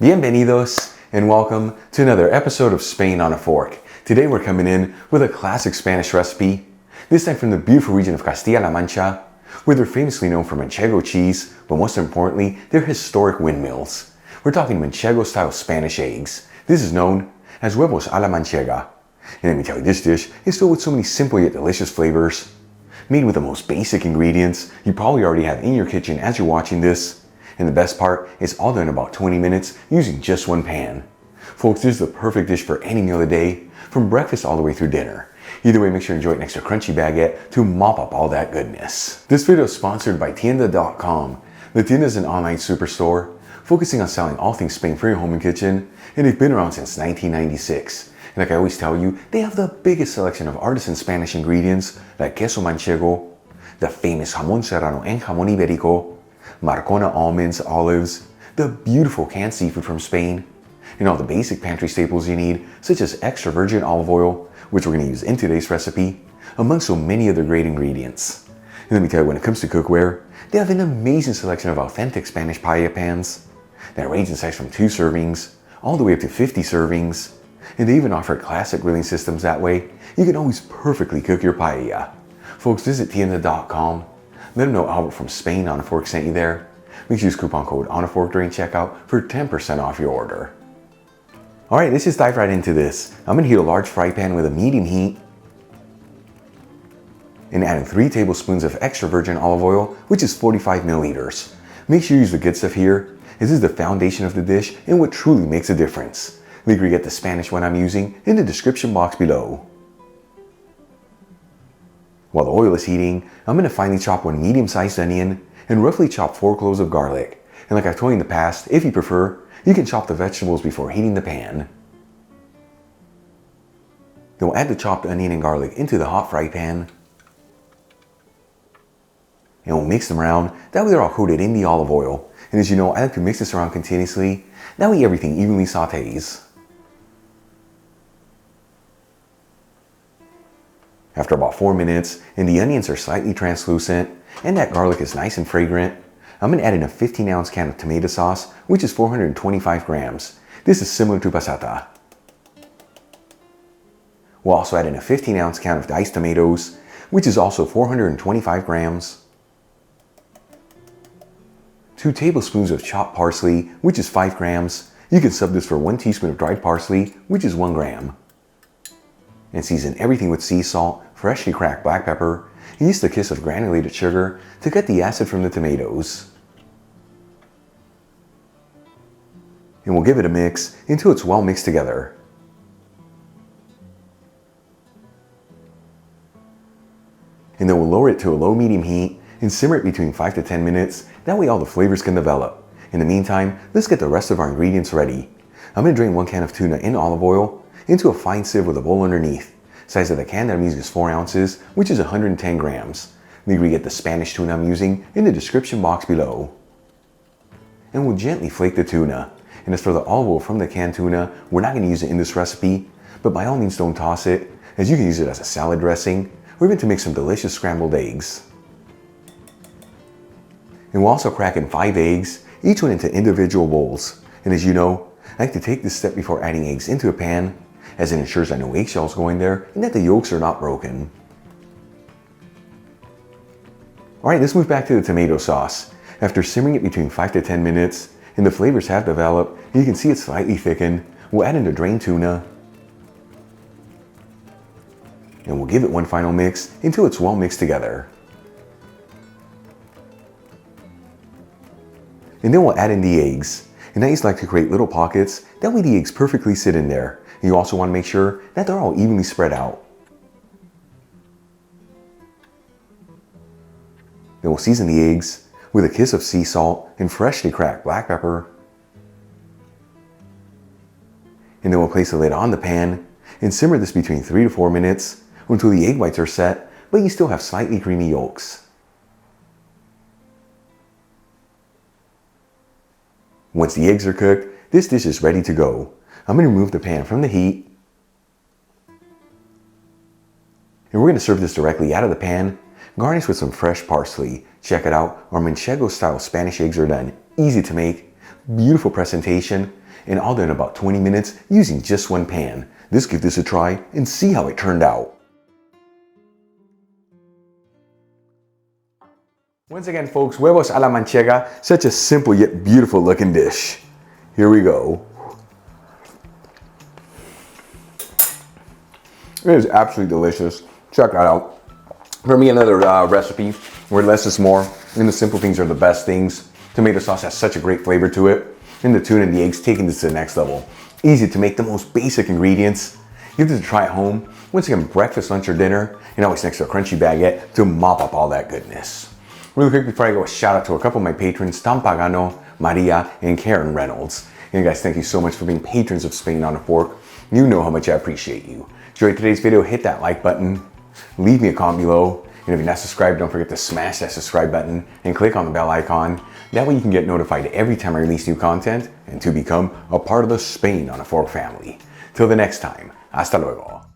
Bienvenidos and welcome to another episode of Spain on a Fork. Today we're coming in with a classic Spanish recipe, this time from the beautiful region of Castilla-La Mancha, where they're famously known for Manchego cheese, but most importantly, their historic windmills. We're talking Manchego-style Spanish eggs. This is known as Huevos a la Manchega. And let me tell you, this dish is filled with so many simple yet delicious flavors. Made with the most basic ingredients you probably already have in your kitchen as you're watching this. And the best part, it's all done in about 20 minutes using just one pan. Folks, this is the perfect dish for any meal of the day, from breakfast all the way through dinner. Either way, make sure you enjoy an extra crunchy baguette to mop up all that goodness. This video is sponsored by Tienda.com. The Tienda is an online superstore focusing on selling all things Spain for your home and kitchen, and they've been around since 1996. And like I always tell you, they have the biggest selection of artisan Spanish ingredients like queso manchego, the famous jamón serrano and jamón ibérico, Marcona almonds, olives, the beautiful canned seafood from Spain, and all the basic pantry staples you need, such as extra virgin olive oil, which we're going to use in today's recipe, among so many other great ingredients. And let me tell you, when it comes to cookware, they have an amazing selection of authentic Spanish paella pans that range in size from 2 servings all the way up to 50 servings, and they even offer classic grilling systems that way you can always perfectly cook your paella. Folks, visit Tienda.com. Let them know Albert from Spain on a Fork sent you there. Make sure you use coupon code on a fork during checkout for 10% off your order. Alright, let's just dive right into this. I'm going to heat a large fry pan with a medium heat and add in 3 tablespoons of extra virgin olive oil, which is 45 milliliters. Make sure you use the good stuff here, as this is the foundation of the dish and what truly makes a difference. Make sure you get the Spanish one I'm using in the description box below. While the oil is heating, I'm going to finely chop 1 medium-sized onion and roughly chop 4 cloves of garlic. And like I've told you in the past, if you prefer, you can chop the vegetables before heating the pan. Then we'll add the chopped onion and garlic into the hot fry pan. And we'll mix them around, that way they're all coated in the olive oil. And as you know, I like to mix this around continuously, that way everything evenly sautés. After about 4 minutes, and the onions are slightly translucent, and that garlic is nice and fragrant, I'm going to add in a 15-ounce can of tomato sauce, which is 425 grams. This is similar to passata. We'll also add in a 15-ounce can of diced tomatoes, which is also 425 grams. 2 tablespoons of chopped parsley, which is 5 grams. You can sub this for 1 teaspoon of dried parsley, which is 1 gram. And season everything with sea salt, freshly cracked black pepper, and use the kiss of granulated sugar to cut the acid from the tomatoes. And we'll give it a mix until it's well mixed together. And then we'll lower it to a low-medium heat and simmer it between 5 to 10 minutes, that way all the flavors can develop. In the meantime, let's get the rest of our ingredients ready. I'm going to drain 1 can of tuna in olive oil into a fine sieve with a bowl underneath. Size of the can that I'm using is 4 ounces, which is 110 grams. Make sure you get the Spanish tuna I'm using in the description box below. And we'll gently flake the tuna. And as for the olive oil from the canned tuna, we're not going to use it in this recipe, but by all means don't toss it, as you can use it as a salad dressing, or even to make some delicious scrambled eggs. And we'll also crack in 5 eggs, each one into individual bowls. And as you know, I like to take this step before adding eggs into a pan, as it ensures that no eggshells go in there and that the yolks are not broken. Alright, let's move back to the tomato sauce. After simmering it between 5 to 10 minutes, and the flavors have developed, and you can see it's slightly thickened, we'll add in the drained tuna. And we'll give it 1 final mix until it's well mixed together. And then we'll add in the eggs. And I just like to create little pockets, that way the eggs perfectly sit in there. You also want to make sure that they're all evenly spread out. Then we'll season the eggs with a kiss of sea salt and freshly cracked black pepper. And then we'll place the lid on the pan and simmer this between 3 to 4 minutes until the egg whites are set, but you still have slightly creamy yolks. Once the eggs are cooked, this dish is ready to go. I'm going to remove the pan from the heat. And we're going to serve this directly out of the pan, garnish with some fresh parsley. Check it out, our Manchego-style Spanish eggs are done. Easy to make, beautiful presentation, and all done in about 20 minutes using just one pan. Let's give this a try and see how it turned out. Once again, folks, huevos a la manchega, such a simple yet beautiful looking dish. Here we go. It is absolutely delicious. Check that out. For me, another recipe where less is more, and the simple things are the best things. Tomato sauce has such a great flavor to it, and the tuna and the eggs taking this to the next level. Easy to make, the most basic ingredients. Give this a try at home. Once again, breakfast, lunch, or dinner, and always next to a crunchy baguette to mop up all that goodness. Really quick before I go, a shout out to a couple of my patrons, Tom Pagano, Maria, and Karen Reynolds. And guys, thank you so much for being patrons of Spain on a Fork. You know how much I appreciate you. Enjoyed today's video, hit that like button, leave me a comment below, and if you're not subscribed, don't forget to smash that subscribe button and click on the bell icon. That way you can get notified every time I release new content and to become a part of the Spain on a Fork family. Till the next time, hasta luego.